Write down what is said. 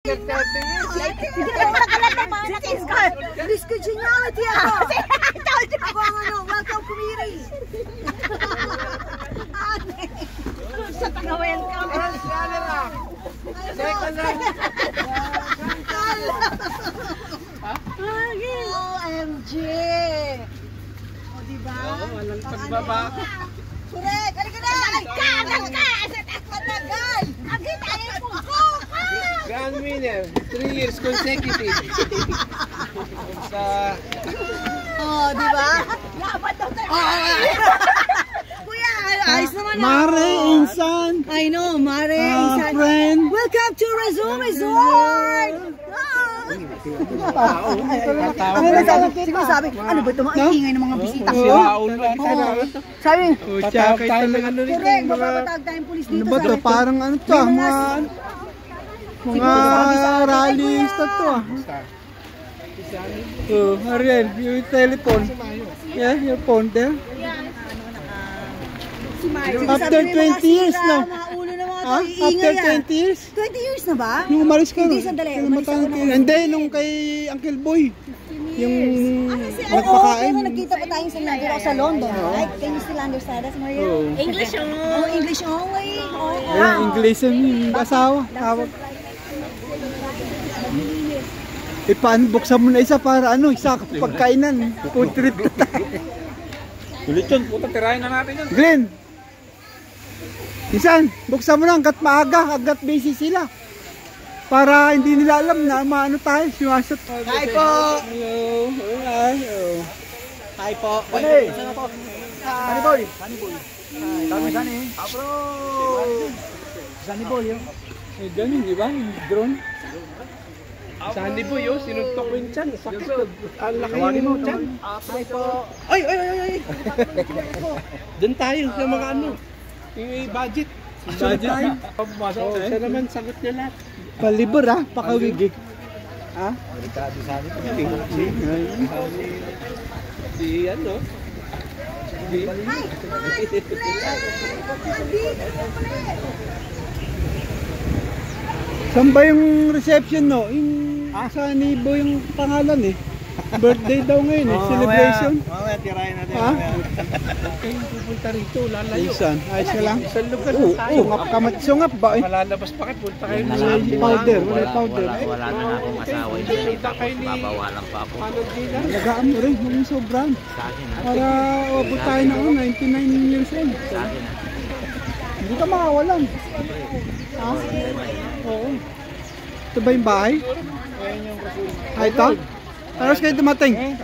after 30 years. Hindi na nakalat na mga nakiskal. This congeniality ako. Ako ang ano, welcome kumiri. Sa taga-welcome. Second round. OMG! O, diba? Oo, walang pagbaba. Correct! Halika na! Matagal! Agit ay pugo ka! Grand winner, 3 years consecutive. Sa... Oh, diba? Laban daw tayo! Kuya, ayos naman ako. Mare, insan. I know, Mare, insan. Friend. Welcome to Razon Resort! Siguro sabi, ano ba ito? Ang ingay ng mga bisita. Sabi, Patakay talaga. correct, mapapatag tayong pulis dito. Ano ba ito? Parang ano to ah, mga rallyista to ah. Oh, Ariel, yung telephone. Yeah, your phone there. After 20 years na. Ah, after 20 years? 20 years na ba? Nung umalis ka. Hindi, sandali. Umalis ako na. Hindi, nung kay Uncle Boy. Yung Oo, nagpakain. pero nagkita pa tayong sa London o sa London, right? Can you still understand us, Maria? English only. Oh, English only. Ayun, English yung asawa. Tawag. Ipa-unboxan mo na isa para ano, isa pagkainan. Food trip na tayo. Ulit yun, puta, tirahin na natin yun. Glenn! Isan, buksan mo lang, hanggat maaga, hanggat busy sila. Para hindi nila alam na maano tayo, simasat. Hi po! Hello! Hello! Hi po! Hey! Sunny boy! Sunny boy! Kami Sunny! Abro! Sunny boy yun. Eh, ganun, di ba? Drone. Sunny boy yun, sinuntok ko yung tiyan. Sakit. Ang laki yung tiyan. Hi po! Ay! Ay! Ay! Ay! Doon tayo sa mga ano. Yung budget. Budget tayo. Oh, siya naman sagot niya lahat. Palibor ah, pakawigi. Ha? Si ano? Saan ba yung reception no? Yung sa Nibo yung pangalan eh. Birthday daw ngayon eh, celebration. Mamaya tirahin natin. Ha? Huwag kayong pupunta rito, lalayo. Ayusan, ayos ka lang. Isang lugar na tayo. Sungap ka sungap ba eh? Malalabas pa kayo, punta kayo Wala powder, wala powder. Wala na nga akong asawa yun. Kita kayo ni... Babawalan pa ako Ano din Alagaan mo rin, huwag yung sobrang. sa akin ha. Para abot tayo na 99 years old. Sa akin ha. Hindi ka makawalan. Ha? Oo. Ito ba yung bahay? Ito? Aros kayo dumating?